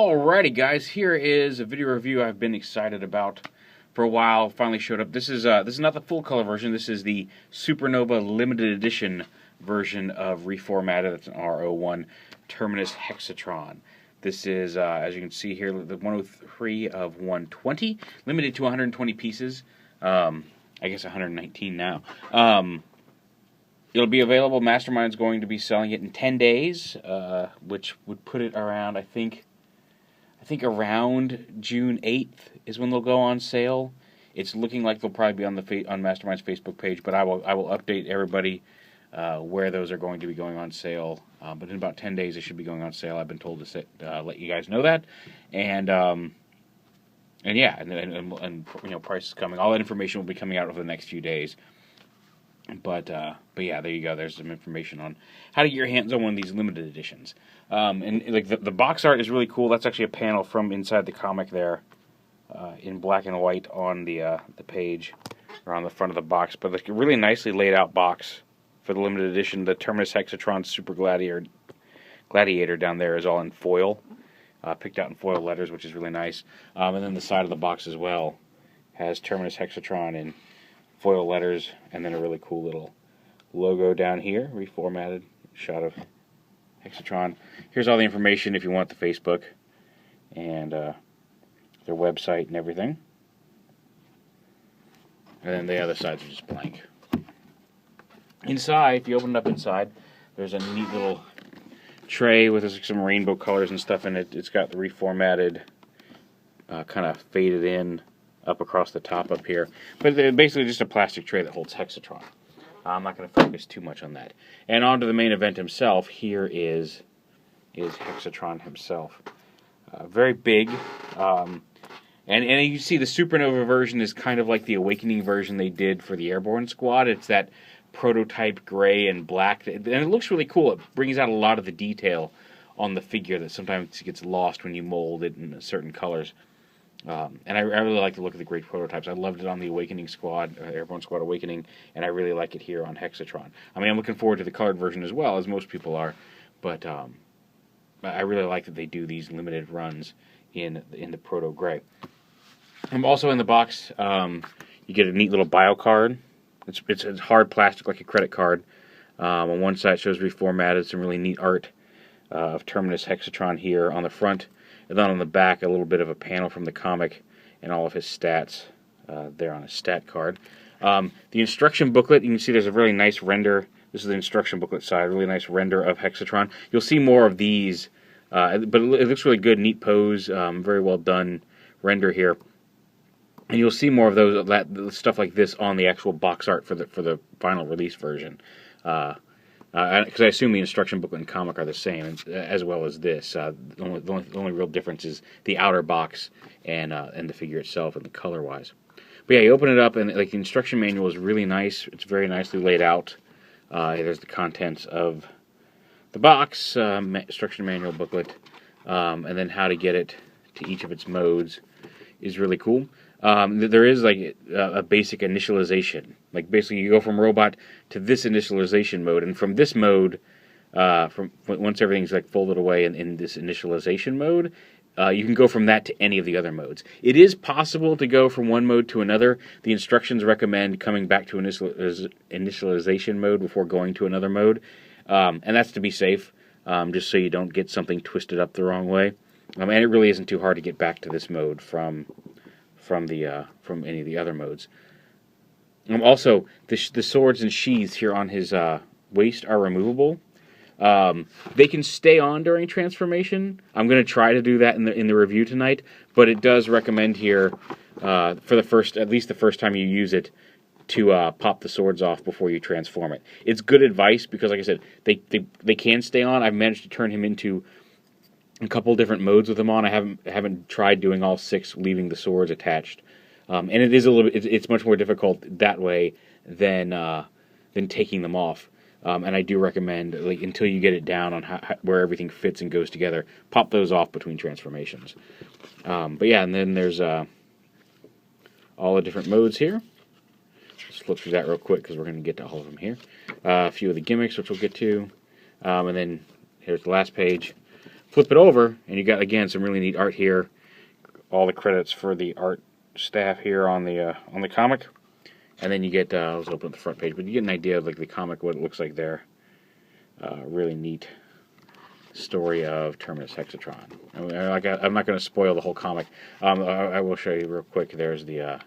Alrighty guys, here is a video review I've been excited about for a while. Finally showed up. This is not the full color version. This is the Supernova limited edition version of reformatted. It's an R01 Terminus Hexatron. This is, as you can see here, the 103 of 120, limited to 120 pieces. I guess 119 now. It'll be available. Mastermind's going to be selling it in 10 days, which would put it around, I think around June 8th is when they'll go on sale. It's looking like they'll probably be on Mastermind's Facebook page, but I will update everybody where those are going to be going on sale. But in about 10 days, they should be going on sale. I've been told to let you guys know that, and yeah, and you know, price is coming. All that information will be coming out over the next few days. But yeah, there you go. There's some information on how to get your hands on one of these limited editions. And like the box art is really cool. That's actually a panel from inside the comic there, in black and white on the page or on the front of the box. But like a really nicely laid out box for the limited edition. The Terminus Hexatron Super Gladiator down there is all in foil, picked out in foil letters, which is really nice. And then the side of the box as well has Terminus Hexatron in foil letters, and then a really cool little logo down here, reformatted shot of Hexatron. Here's all the information if you want the Facebook and their website and everything. And then the other sides are just blank. Inside, if you open it up inside, there's a neat little tray with some rainbow colors and stuff in it. It's got the reformatted, kind of faded in up across the top up here. But they're basically just a plastic tray that holds Hexatron. I'm not going to focus too much on that. And on to the main event himself. Here is Hexatron himself. Very big. And you see the Supernova version is kind of like the Awakening version they did for the Airborne Squad. It's that prototype gray and black. And it looks really cool. It brings out a lot of the detail on the figure that sometimes gets lost when you mold it in certain colors. And I really like to look at the great prototypes. I loved it on the Awakening Squad, Airborne Squad Awakening, and I really like it here on Hexatron. I mean, I'm looking forward to the colored version as well, as most people are, but I really like that they do these limited runs in the Proto Gray. Also in the box, you get a neat little bio card. It's hard plastic like a credit card. On one side it shows reformatted, some really neat art of Terminus Hexatron here on the front. And then on the back, a little bit of a panel from the comic and all of his stats there on a stat card. The instruction booklet, you can see there's a really nice render. This is the instruction booklet side, really nice render of Hexatron. You'll see more of these, but it looks really good, neat pose, very well done render here. And you'll see more of those, stuff like this on the actual box art for the final release version. Because I assume the instruction booklet and comic are the same, as well as this. The only real difference is the outer box and the figure itself and the color-wise. But yeah, you open it up, and like the instruction manual is really nice. It's very nicely laid out. There's the contents of the box, instruction manual booklet, and then how to get it to each of its modes is really cool. There is like a basic initialization. Like basically you go from robot to this initialization mode, and from this mode, from once everything's like folded away in this initialization mode, you can go from that to any of the other modes. It is possible to go from one mode to another. The instructions recommend coming back to initialization mode before going to another mode, and that's to be safe, just so you don't get something twisted up the wrong way. And it really isn't too hard to get back to this mode from any of the other modes. Also, the swords and sheaths here on his waist are removable. They can stay on during transformation. I'm going to try to do that in the review tonight, but it does recommend here for at least the first time you use it, to pop the swords off before you transform it. It's good advice because, like I said, they can stay on. I've managed to turn him into a couple different modes with them on. I haven't tried doing all 6, leaving the swords attached, and it is it's much more difficult that way than taking them off. And I do recommend, like, until you get it down on where everything fits and goes together, pop those off between transformations. But yeah, and then there's all the different modes here. Just flip through that real quick because we're going to get to all of them here. A few of the gimmicks, which we'll get to, and then here's the last page. flip it over, and you got, again, some really neat art here. All the credits for the art staff here on the comic. And then you get, let's open up the front page, but you get an idea of like the comic, what it looks like there. Really neat story of Terminus Hexatron. I'm not going to spoil the whole comic. I will show you real quick. There's the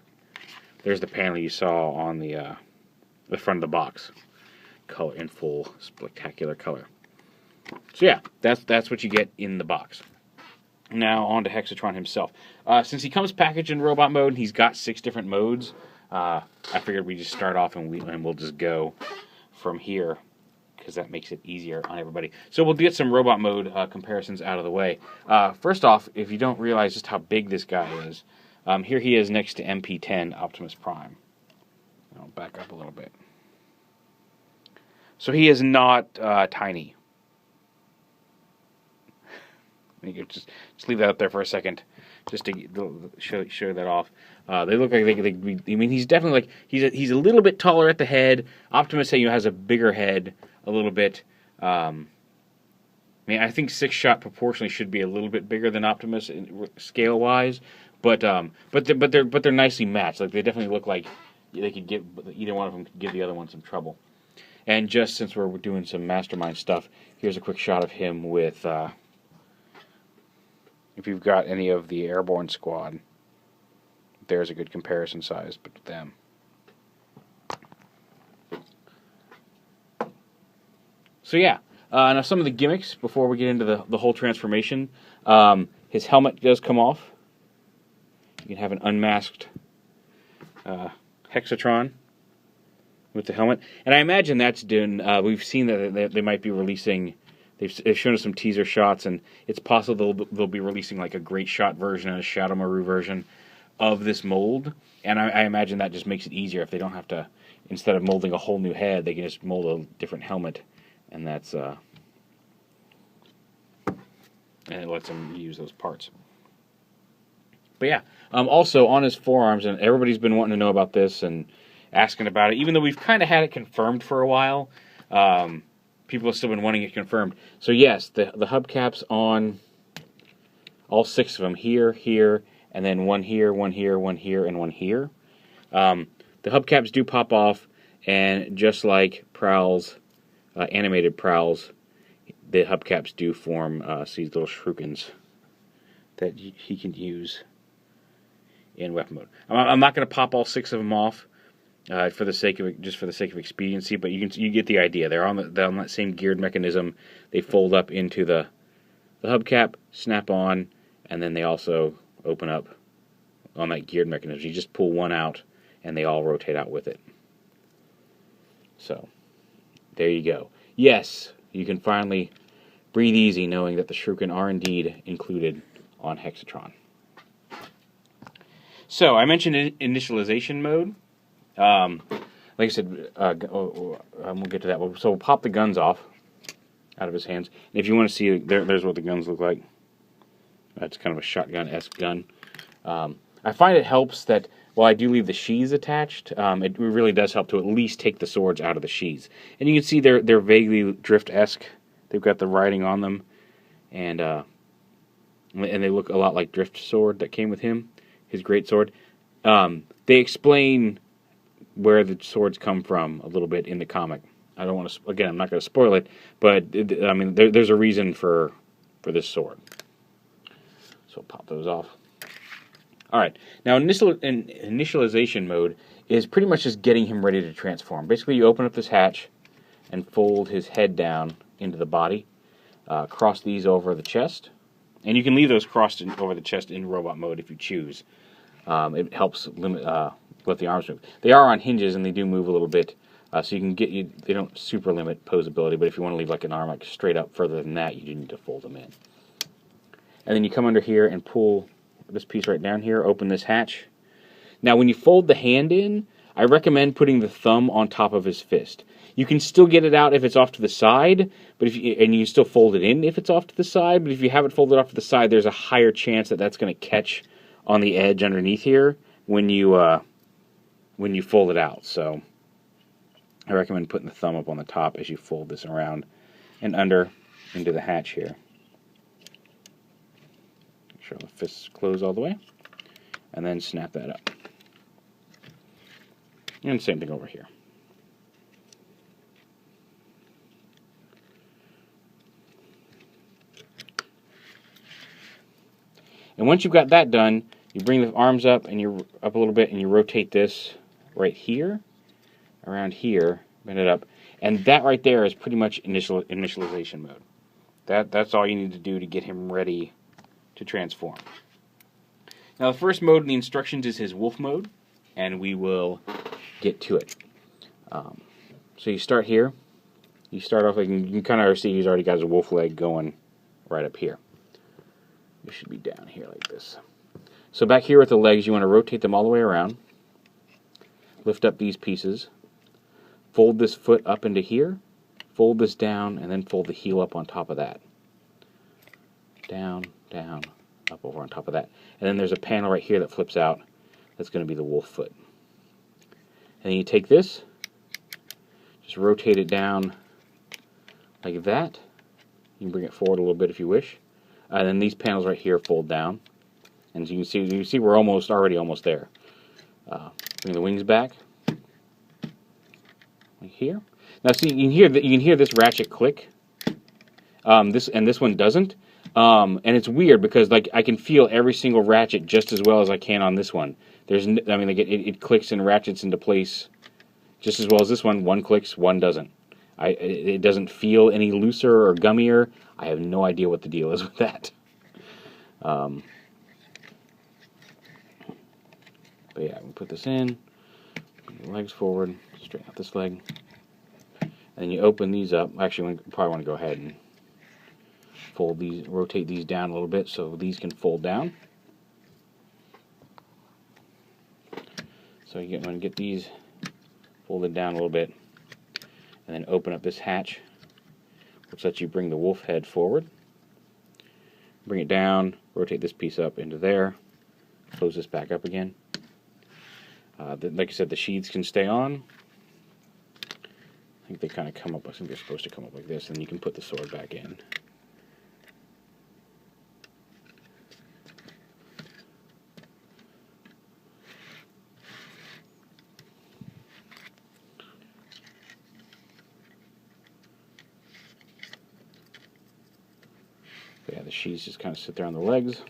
panel you saw on the front of the box, color in full spectacular color. So yeah, that's what you get in the box. Now on to Hexatron himself. Since he comes packaged in robot mode, he's got 6 different modes. I figured we just start off and we'll just go from here, because that makes it easier on everybody. So we'll get some robot mode comparisons out of the way. First off, if you don't realize just how big this guy is, here he is next to MP10 Optimus Prime. I'll back up a little bit. So he is not tiny. You could just leave that up there for a second, just to show that off. They look like they could be. I mean, he's definitely like he's a little bit taller at the head. Optimus, has a bigger head, a little bit. I mean, I think 6-Shot proportionally should be a little bit bigger than Optimus scale wise, but they're nicely matched. Like, they definitely look like they could give either one of them could give the other one some trouble. And just since we're doing some Mastermind stuff, here's a quick shot of him with. If you've got any of the Airborne Squad, there's a good comparison size with them. So yeah, now some of the gimmicks before we get into the whole transformation. His helmet does come off. You can have an unmasked Hexatron with the helmet. And I imagine that's done, we've seen that they might be releasing. They've shown us some teaser shots, and it's possible they'll be releasing like a great shot version and a Shadow Maru version of this mold. And I imagine that just makes it easier if they don't have to, instead of molding a whole new head, they can just mold a different helmet, and that's and it lets them use those parts. But yeah, also on his forearms, and everybody's been wanting to know about this and asking about it, even though we've kind of had it confirmed for a while. People have still been wanting it confirmed. So yes, the hubcaps on all 6 of them, here, and then one here, one here, one here, and one here. The hubcaps do pop off, and just like Prowl's, animated Prowl's, the hubcaps do form these little shurikens that he can use in weapon mode. I'm not going to pop all 6 of them off. For the sake of expediency, but you get the idea. They're on that same geared mechanism. They fold up into the hubcap, snap on, and then they also open up on that geared mechanism. You just pull one out, and they all rotate out with it. So there you go. Yes, you can finally breathe easy knowing that the shuriken are indeed included on Hexatron. So I mentioned initialization mode. Like I said, we'll get to that. So we'll pop the guns off out of his hands. And if you want to see, there's what the guns look like. That's kind of a shotgun-esque gun. I find it helps that while I do leave the sheaths attached, it really does help to at least take the swords out of the sheaths. And you can see they're vaguely drift-esque. They've got the writing on them, and they look a lot like Drift Sword that came with him, his great sword. They explain where the swords come from a little bit in the comic. I don't want to, again, I'm not going to spoil it, but I mean, there's a reason for this sword. So I'll pop those off. All right, now initialization mode is pretty much just getting him ready to transform. Basically, you open up this hatch and fold his head down into the body, cross these over the chest, and you can leave those crossed over the chest in robot mode if you choose. It helps limit let the arms move. They are on hinges and they do move a little bit, so you can they don't super limit posability, but if you want to leave like an arm like straight up further than that, you do need to fold them in. And then you come under here and pull this piece right down here, open this hatch. Now when you fold the hand in, I recommend putting the thumb on top of his fist. You can still get it out if it's off to the side, and you can still fold it in if it's off to the side, but if you have it folded off to the side, there's a higher chance that that's going to catch on the edge underneath here when you fold it out. So I recommend putting the thumb up on the top as you fold this around and under into the hatch here. sure the fists close all the way, and then snap that up. And same thing over here. And once you've got that done, you bring the arms up and you're up a little bit, and you rotate this right here, around here, bend it up, and that right there is pretty much initialization mode. That's all you need to do to get him ready to transform. Now the first mode in the instructions is his wolf mode, and we will get to it. So you start here. You start off, like you can kind of see he's already got his wolf leg going right up here. It should be down here like this. So back here with the legs, you want to rotate them all the way around. Lift up these pieces. Fold this foot up into here. Fold this down, and then fold the heel up on top of that. Down, down, up over on top of that. And then there's a panel right here that flips out. That's going to be the wolf foot. And then you take this, just rotate it down like that. You can bring it forward a little bit if you wish. And then these panels right here fold down. And as you can see we're already almost there. Bring the wings back. Like here. Now see, you can hear this ratchet click. This one doesn't. And it's weird because like I can feel every single ratchet just as well as I can on this one. It clicks and ratchets into place just as well as this one. One clicks, one doesn't. It doesn't feel any looser or gummier. I have no idea what the deal is with that. But yeah, we put this in, bring the legs forward, straighten out this leg, and then you open these up. Actually, you probably want to go ahead and fold these, rotate these down a little bit so these can fold down. So you want to get these folded down a little bit, and then open up this hatch, which lets you bring the wolf head forward. Bring it down, rotate this piece up into there, close this back up again. Like I said, the sheaths can stay on. I think they kind of come up, I think they're supposed to come up like this, and you can put the sword back in. Yeah, the sheaths just kind of sit there on the legs.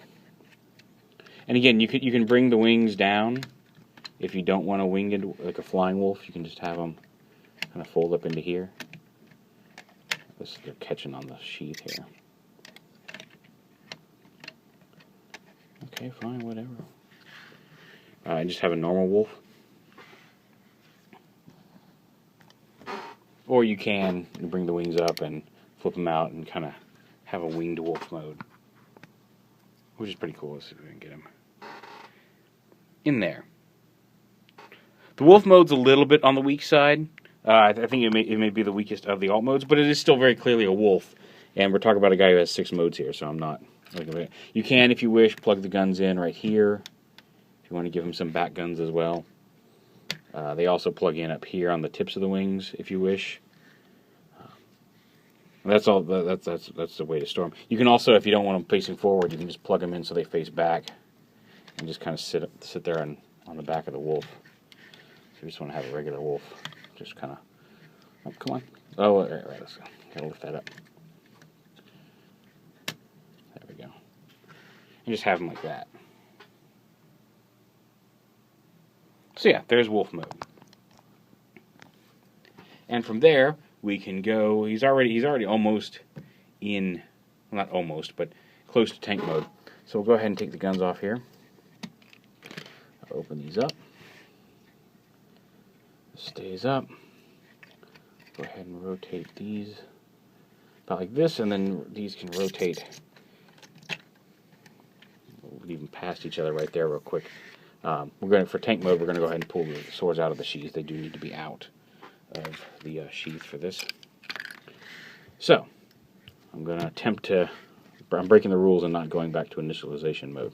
And again, you can bring the wings down. If you don't want a winged, like a flying wolf, you can just have them kind of fold up into here. They're catching on the sheath here. Okay, fine, whatever. I just have a normal wolf. Or you can bring the wings up and flip them out and kind of have a winged wolf mode, which is pretty cool. Let's see if we can get him in there. The wolf mode's a little bit on the weak side. I think it may be the weakest of the alt modes, but it is still very clearly a wolf. And we're talking about a guy who has 6 modes here, so I'm not looking at it. You can, if you wish, plug the guns in right here. If you want to give him some back guns as well. They also plug in up here on the tips of the wings, if you wish. That's all. That's the way to store them. You can also, if you don't want them facing forward, you can just plug them in so they face back, and just kind of sit there on the back of the wolf. If you just want to have a regular wolf, just kind of. Oh, come on. Oh, right. Let's go. Gotta lift that up. There we go. And just have them like that. So yeah, there's wolf mode. And from there, we can go. He's already almost in, well, not almost, but close to tank mode. So we'll go ahead and take the guns off here. Open these up. Stays up. Go ahead and rotate these about like this, and then these can rotate. We'll even past each other right there real quick. For tank mode, we're going to go ahead and pull the swords out of the sheath. They do need to be out of the sheath for this. So, I'm going to attempt to. I'm breaking the rules and not going back to initialization mode.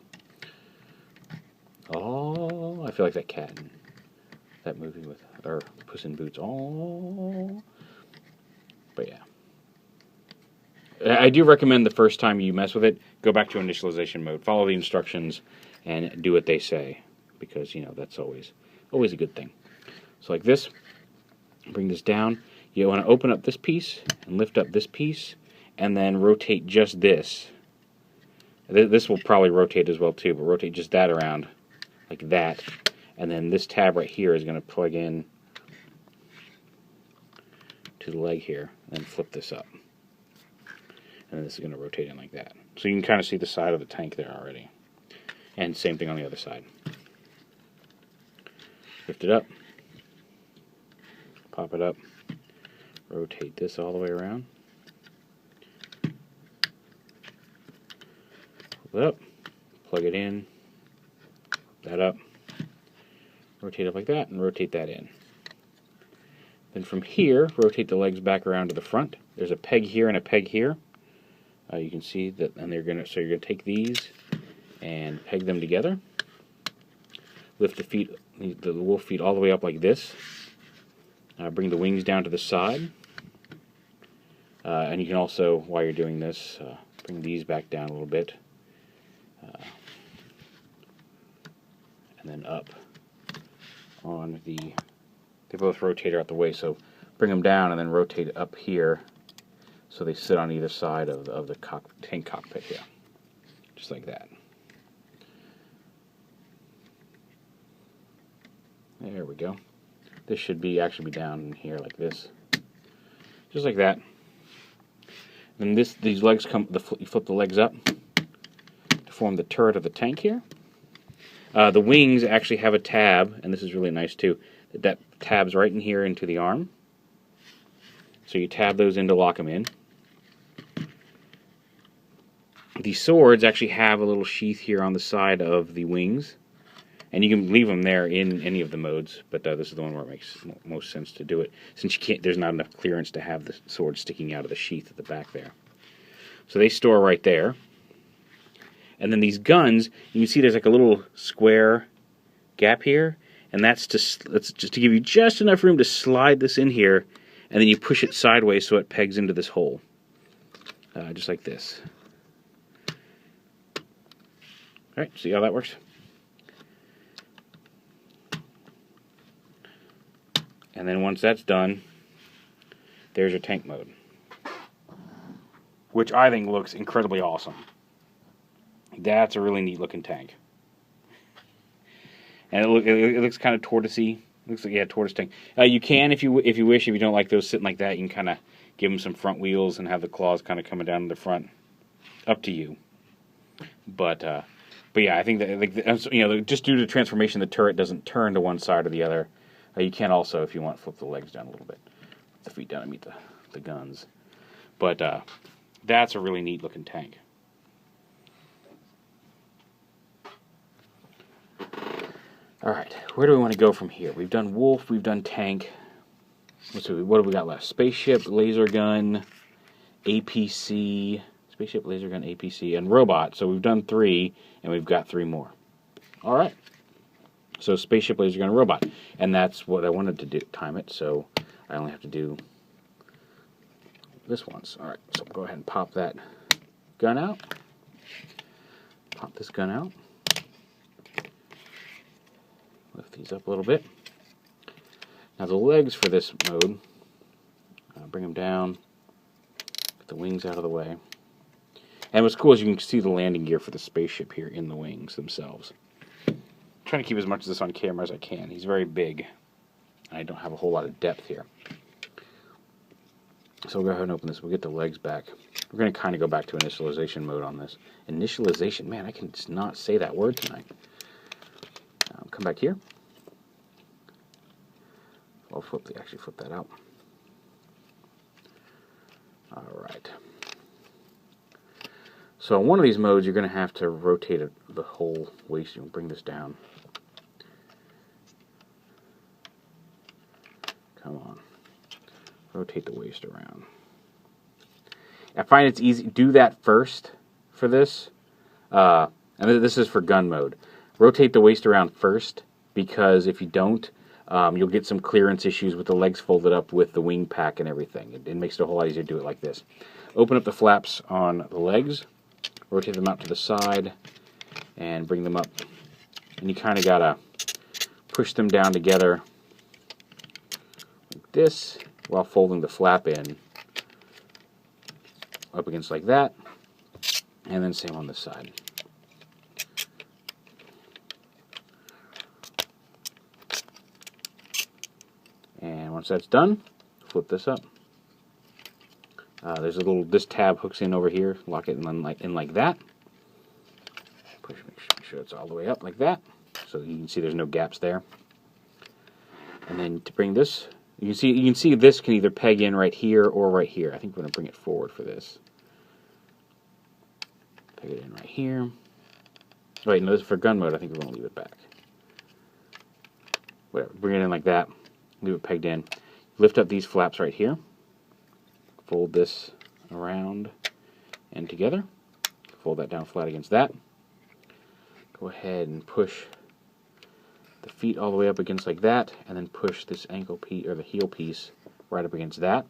Oh, I feel like that cat in that movie with or Puss in Boots. Oh, but yeah. I do recommend the first time you mess with it, go back to initialization mode, follow the instructions, and do what they say, because that's always a good thing. So like this, bring this down. You want to open up this piece and lift up this piece, and then rotate just this. This will probably rotate as well too, but rotate just that around like that, and then this tab right here is going to plug in to the leg here, and then flip this up. And this is going to rotate in like that. So you can kind of see the side of the tank there already. And same thing on the other side. Lift it up. Pop it up. Rotate this all the way around. Pull it up. Plug it in. That up. Rotate up like that, and rotate that in. Then from here, rotate the legs back around to the front. There's a peg here and a peg here. You can see that, and you're gonna take these and peg them together. Lift the feet, the wolf feet, all the way up like this. Bring the wings down to the side, and you can also, while you're doing this, bring these back down a little bit, and then up on the. They both rotate out the way, so bring them down and then rotate up here. So they sit on either side of the tank cockpit here, just like that. There we go. This should actually be down in here like this, just like that. Then these legs come. You flip the legs up to form the turret of the tank here. The wings actually have a tab, and this is really nice too. That tabs right in here into the arm. So you tab those in to lock them in. The swords actually have a little sheath here on the side of the wings, and you can leave them there in any of the modes, but this is the one where it makes most sense to do it, since there's not enough clearance to have the sword sticking out of the sheath at the back there. So they store right there. And then these guns, you can see there's like a little square gap here, and that's just to give you just enough room to slide this in here, and then you push it sideways so it pegs into this hole, just like this. Alright, see how that works? And then once that's done, there's your tank mode, which I think looks incredibly awesome. That's a really neat looking tank. And it looks kind of tortoisey. Looks like, yeah, tortoise tank. You can, if you wish, if you don't like those sitting like that, you can kind of give them some front wheels and have the claws kind of coming down to the front. Up to you. But yeah, I think that, like, just due to transformation, the turret doesn't turn to one side or the other. You can also, if you want, flip the legs down a little bit, the feet down and meet the guns. But that's a really neat looking tank. Alright, where do we want to go from here? We've done wolf, we've done tank. What have we got left? Spaceship, laser gun, APC, spaceship, laser gun, APC, and robot. So we've done 3, and we've got 3 more. Alright. So spaceship, laser gun, robot. And that's what I wanted to do, time it, so I only have to do this once. Alright, so go ahead and pop that gun out. Pop this gun out. Lift these up a little bit. Now the legs for this mode, bring them down, get the wings out of the way. And what's cool is you can see the landing gear for the spaceship here in the wings themselves. I'm trying to keep as much of this on camera as I can. He's very big. I don't have a whole lot of depth here. So we'll go ahead and open this. We'll get the legs back. We're going to kind of go back to initialization mode on this. Initialization, man, I can just not say that word tonight. Come back here. I'll actually flip that out. Alright. So in one of these modes, you're going to have to rotate the whole waist. You'll bring this down. Come on. Rotate the waist around. I find it's easy. Do that first for this. And this is for gun mode. Rotate the waist around first, because if you don't, you'll get some clearance issues with the legs folded up with the wing pack and everything. It makes it a whole lot easier to do it like this. open up the flaps on the legs, rotate them out to the side, and bring them up. And you kind of gotta push them down together like this while folding the flap in up against like that, and then same on this side. And once that's done, flip this up. There's a little, this tab hooks in over here, lock it in like that. Push, make sure it's all the way up like that, so you can see there's no gaps there. And then to bring this, you can see this can either peg in right here or right here. I think we're going to bring it forward for this. Peg it in right here. Wait, no, this is for gun mode. I think we're going to leave it back. Whatever, bring it in like that. Leave it pegged in. Lift up these flaps right here. Fold this around and together. Fold that down flat against that. Go ahead and push the feet all the way up against like that, and then push this ankle piece or the heel piece right up against that.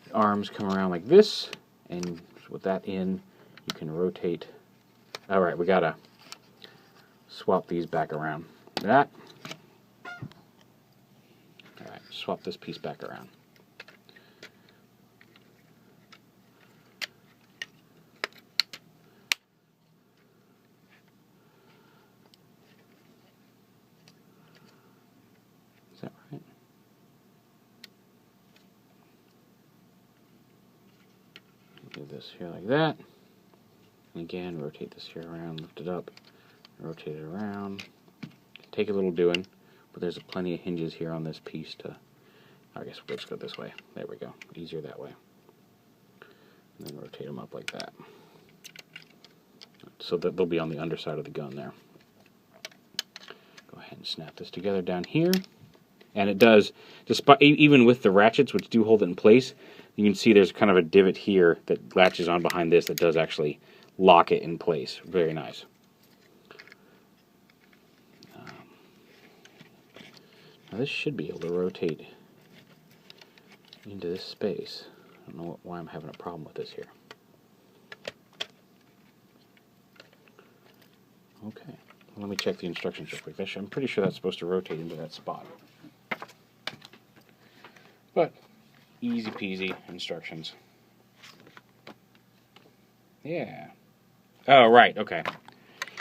The arms come around like this, and with that in, you can rotate. All right, we gotta swap these back around. That. All right, swap this piece back around. Is that right? Do this here like that. And again, rotate this here around, lift it up, rotate it around. Take a little doing, but there's plenty of hinges here on this piece to, I guess we'll just go this way. There we go. Easier that way. And then rotate them up like that. So that they'll be on the underside of the gun there. Go ahead and snap this together down here. And it does, despite, even with the ratchets, which do hold it in place, you can see there's kind of a divot here that latches on behind this that does actually lock it in place. Very nice. Now this should be able to rotate into this space. I don't know why I'm having a problem with this here. Okay, well, let me check the instructions real quick. I'm pretty sure that's supposed to rotate into that spot. But easy peasy instructions. Yeah. Oh, right, okay.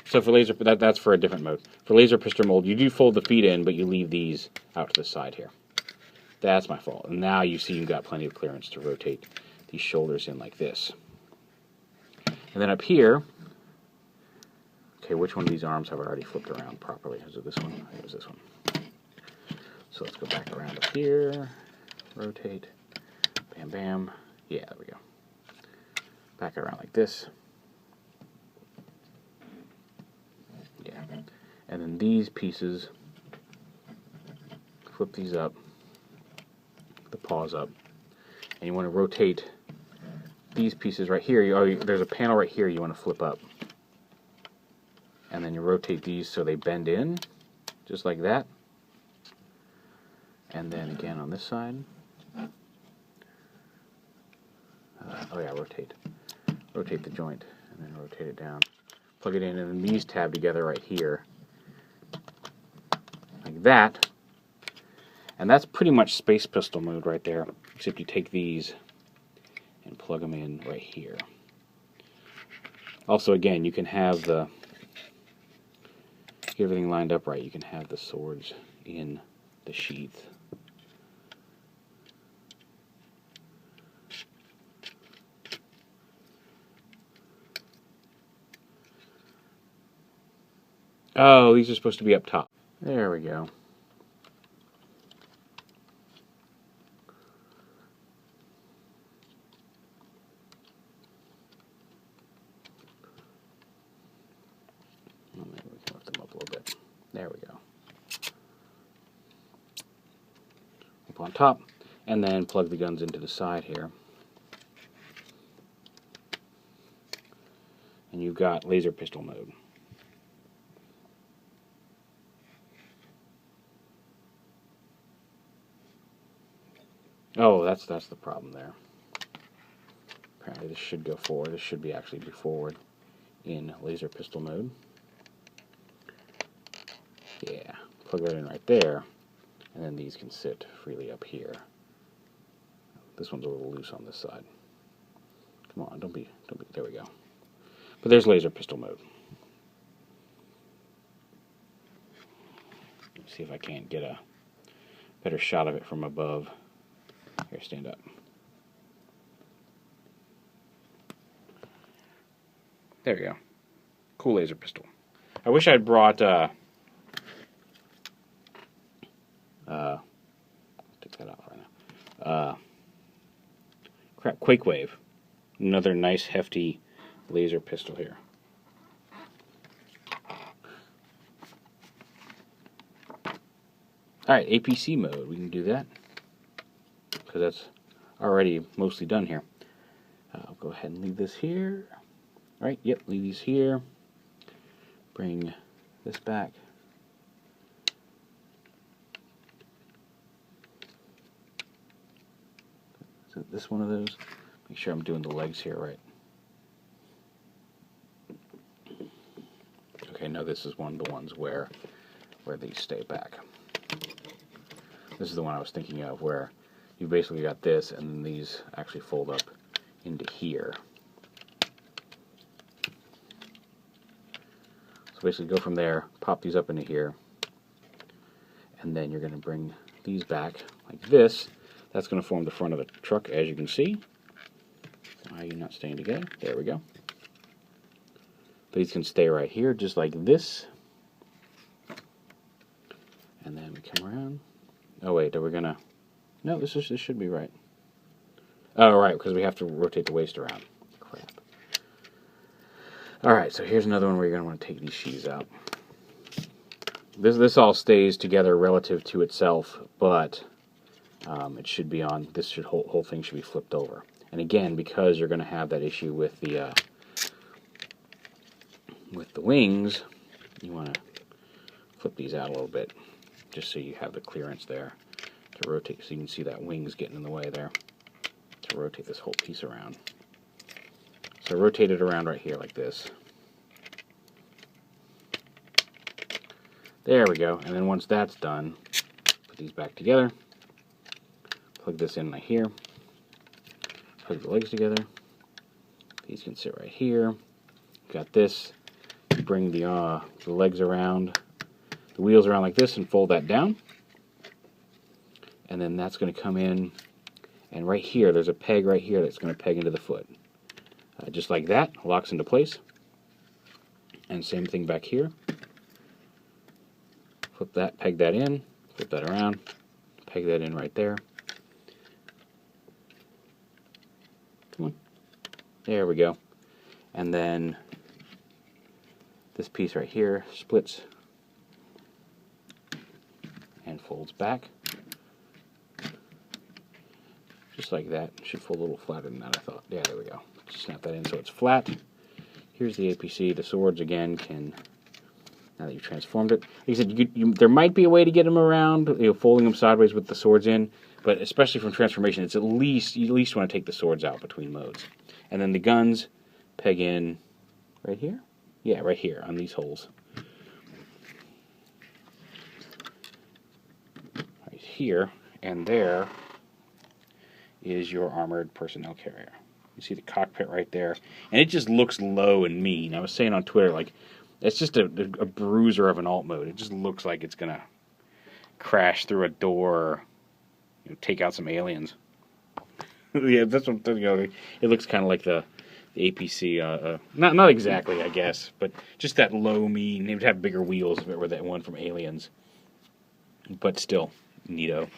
So for laser, that's for a different mode. For laser pistol mode, you do fold the feet in, but you leave these out to the side here. That's my fault. And now you see you've got plenty of clearance to rotate these shoulders in like this. And then up here, okay, which one of these arms have I already flipped around properly? Is it this one? I think it was this one. So let's go back around up here, rotate, bam, bam. Yeah, there we go. Back around like this. Yeah. And then these pieces, flip these up, the paws up, and you want to rotate these pieces right here. There's a panel right here you want to flip up. And then you rotate these so they bend in, just like that. And then again on this side. Oh yeah, rotate. Rotate the joint, and then rotate it down. Plug it in, and then these tab together right here. Like that. And that's pretty much space pistol mode right there, except you take these and plug them in right here. Also, again, you can have the, get everything lined up right, you can have the swords in the sheath. Oh, these are supposed to be up top. There we go. Maybe we can lift them up a little bit. There we go. Up on top, and then plug the guns into the side here. And you've got laser pistol mode. Oh, that's the problem there. Apparently this should go forward. This should be actually be forward in laser pistol mode. Yeah, plug that in right there, and then these can sit freely up here. This one's a little loose on this side. Come on, don't be, there we go. But there's laser pistol mode. Let's see if I can't get a better shot of it from above. Here, stand up. There you go. Cool laser pistol. I wish I'd brought, take that off right now. Quake Wave. Another nice, hefty laser pistol here. Alright, APC mode. We can do that, because that's already mostly done here. I'll go ahead and leave this here. Alright, yep, leave these here. Bring this back. So this one of those. Make sure I'm doing the legs here right. Okay, no, this is one of the ones where these stay back. This is the one I was thinking of, where you basically got this, and then these actually fold up into here. So basically go from there, pop these up into here, and then you're going to bring these back like this. That's going to form the front of the truck, as you can see. Why are you not staying together? There we go. These can stay right here, just like this. And then we come around. Oh wait, are we gonna? No, this should be right. Oh right, because we have to rotate the waist around. Crap. All right, so here's another one where you're gonna want to take these sheaths out. This all stays together relative to itself, but it should be on. This whole thing should be flipped over. And again, because you're going to have that issue with the wings, you want to flip these out a little bit, just so you have the clearance there to rotate, so you can see that wing's getting in the way there, to rotate this whole piece around. So rotate it around right here like this. There we go. And then once that's done, put these back together. Plug this in right here. Plug the legs together. These can sit right here. Got this. You bring the legs around, the wheels around like this, and fold that down. And then that's going to come in, and right here, there's a peg right here that's going to peg into the foot. Just like that, locks into place. And same thing back here. Flip that, peg that in, flip that around, peg that in right there. Come on. There we go. And then this piece right here splits and folds back. Just like that. It should fold a little flatter than that, I thought. Yeah, there we go. Snap that in so it's flat. Here's the APC. The swords, again, can, now that you've transformed it, like I said, there might be a way to get them around, folding them sideways with the swords in, but especially from transformation, it's you at least want to take the swords out between modes. And then the guns peg in right here? Yeah, right here on these holes. Right here, and there is your armored personnel carrier. You see the cockpit right there, and it just looks low and mean. I was saying on Twitter, like, it's just a bruiser of an alt mode. It just looks like it's gonna crash through a door, or, take out some aliens. Yeah, that's what it looks kind of like the APC. Not exactly, I guess, but just that low mean. It would have bigger wheels if it were that one from Aliens, but still neato.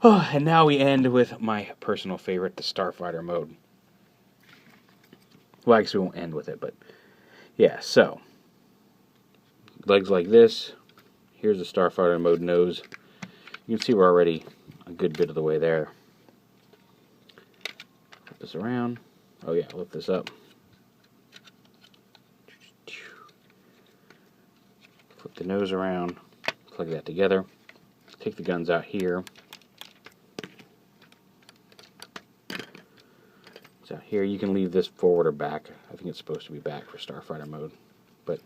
Oh, and now we end with my personal favorite, the Starfighter Mode. Well, I guess we won't end with it, but yeah, so legs like this. Here's the Starfighter Mode nose. You can see we're already a good bit of the way there. Flip this around. Oh yeah, lift this up. Flip the nose around. Plug that together. Take the guns out here. So here you can leave this forward or back. I think it's supposed to be back for Starfighter mode, but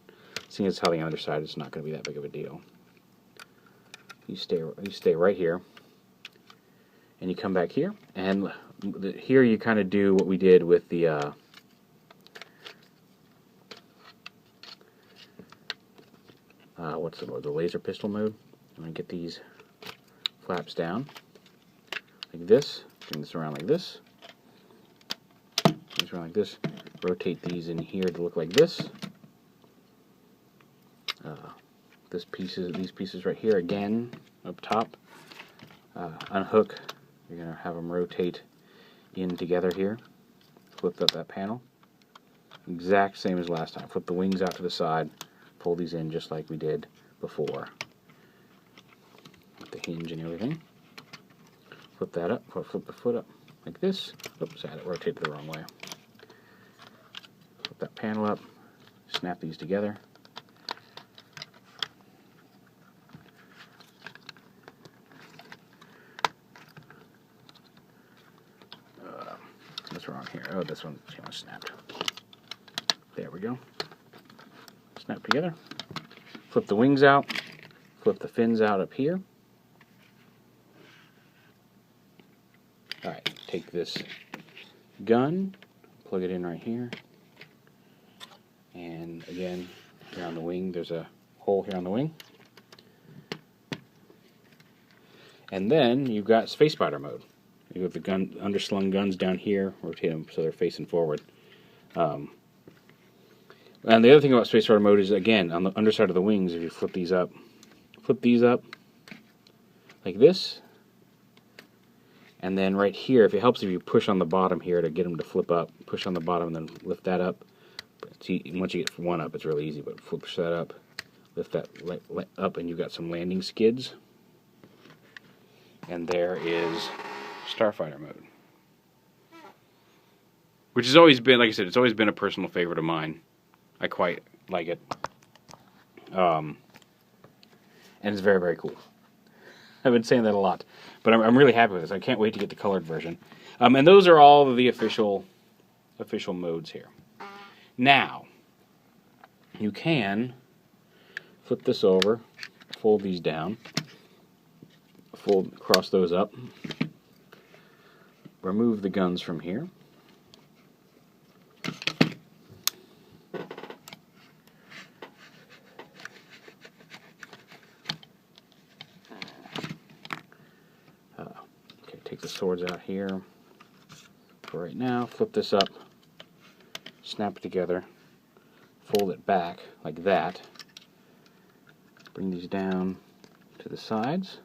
seeing as how the underside, it's not going to be that big of a deal. You stay right here, and you come back here, and here you kind of do what we did with the what's the mode? The laser pistol mode. I'm going to get these flaps down like this, bring this around like this, bring this around like this, rotate these in here to look like this. These pieces right here again up top. Unhook. You're going to have them rotate in together here. Flip up that panel. Exact same as last time. Flip the wings out to the side. Pull these in just like we did before. With the hinge and everything. Flip that up. Flip the foot up like this. Oops, I had it rotated the wrong way. Flip that panel up. Snap these together. What's wrong here? Oh, this one snapped. There we go. Snap together. Flip the wings out. Flip the fins out up here. Alright, take this gun, plug it in right here. And again, here on the wing, there's a hole here on the wing. And then you've got Starfighter mode. You have the underslung guns down here, rotate them so they're facing forward. And the other thing about Starfighter mode is, again, on the underside of the wings, if you flip these up like this, and then right here, if it helps if you push on the bottom here to get them to flip up, push on the bottom and then lift that up. See, once you get one up, it's really easy, but push that up, lift that up, and you've got some landing skids. And there is Starfighter mode, which has always been, like I said, it's always been a personal favorite of mine. I quite like it, and it's very, very cool. I've been saying that a lot, but I'm really happy with this. I can't wait to get the colored version. And those are all of the official modes here. Now, you can flip this over, fold these down, cross those up, remove the guns from here. Okay, take the swords out here for right now. Flip this up, snap it together, fold it back like that. Bring these down to the sides.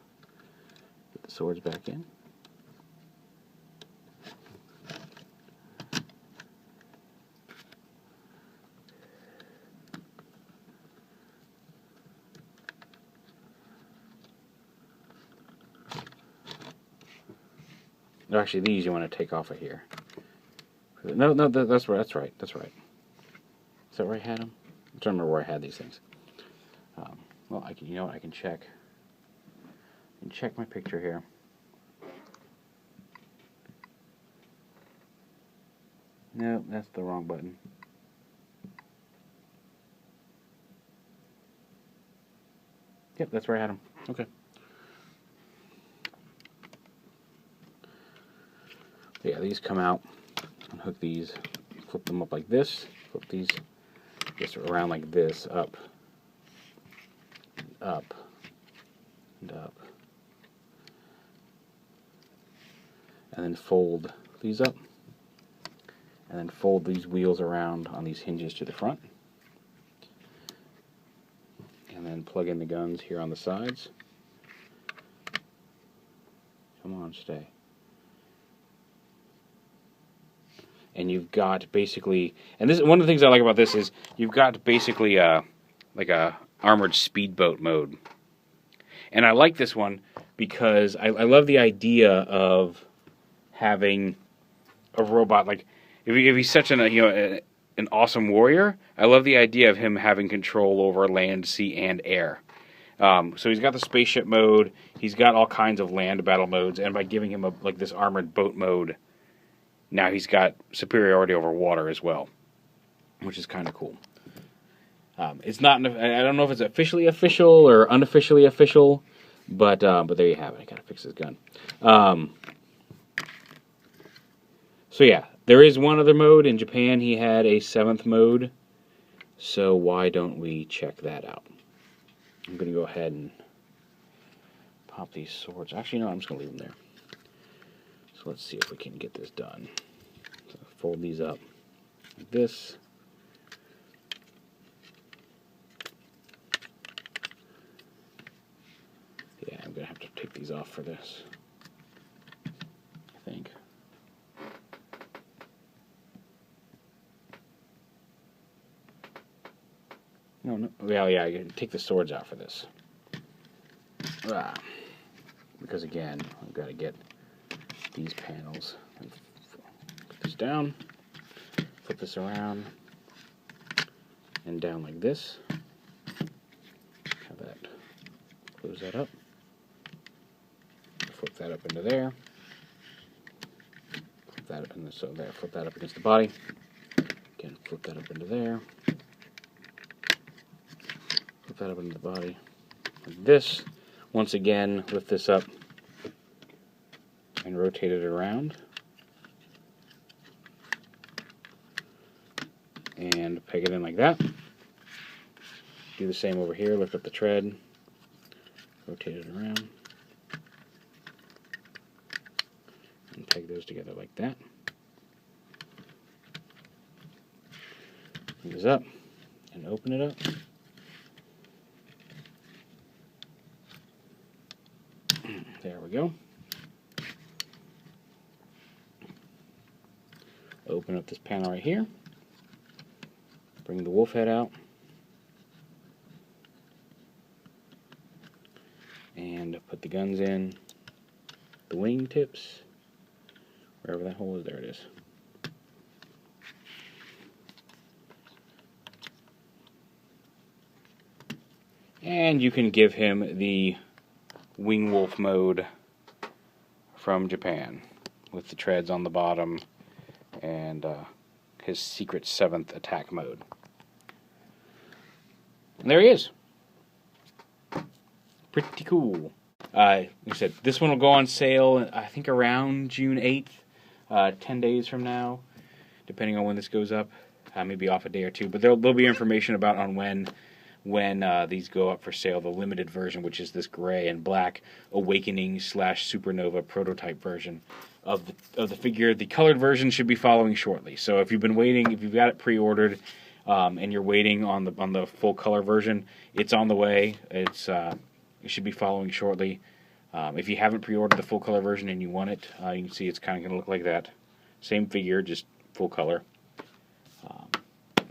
Put the swords back in. Actually, these you want to take off of here. No, that's right. That's right. Is that where I had them? I'm trying to remember where I had these things. Well, I can. You know what? I can check. My picture here. No, that's the wrong button. Yep, that's where I had them. Okay. Yeah, these come out, unhook these, flip them up like this, flip these just around like this, up, up, and up. And then fold these up, and then fold these wheels around on these hinges to the front. And then plug in the guns here on the sides. Come on, stay. And you've got basically, and this one of the things I like about this is you've got basically like a armored speedboat mode. And I like this one because I love the idea of having a robot, like if he's such an awesome warrior, I love the idea of him having control over land, sea, and air. So he's got the spaceship mode, he's got all kinds of land battle modes, and by giving him this armored boat mode, now he's got superiority over water as well, which is kind of cool. It's not. I don't know if it's officially official or unofficially official, but there you have it. I gotta fix his gun. So yeah, there is one other mode. In Japan, he had a 7th mode. So why don't we check that out? I'm gonna go ahead and pop these swords. Actually, no, I'm just gonna leave them there. So let's see if we can get this done. So fold these up like this. Yeah, I'm gonna have to take these off for this, I think. No. Well, yeah, you take the swords out for this. Because again, I've got to get these panels. Put this down, flip this around, and down like this. Have that. Close that up. Flip that up into there. Flip that up into so there. Flip that up against the body. Again, flip that up into there. Flip that up into the body like this. Once again, lift this up and rotate it around. And peg it in like that. Do the same over here. Lift up the tread. Rotate it around. And peg those together like that. Put this up and open it up. There we go. Open up this panel right here. Bring the wolf head out. And put the guns in. The wing tips. Wherever that hole is, there it is. And you can give him the Wing Wolf mode from Japan with the treads on the bottom and his secret 7th attack mode. And there he is. Pretty cool. Like I said, this one will go on sale, I think, around June 8th, 10 days from now, depending on when this goes up. Maybe off a day or two, but there'll be information about on when these go up for sale. The limited version, which is this gray and black Awakening / Supernova prototype version of the figure. The colored version should be following shortly. So if you've been waiting, if you've got it pre-ordered, and you're waiting on the full color version, it's on the way. It should be following shortly. If you haven't pre-ordered the full color version and you want it, you can see it's kind of going to look like that. Same figure, just full color.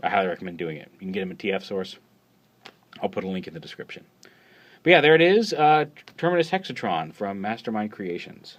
I highly recommend doing it. You can get them at TFsource. I'll put a link in the description. But yeah, there it is. Terminus Hexatron from Mastermind Creations.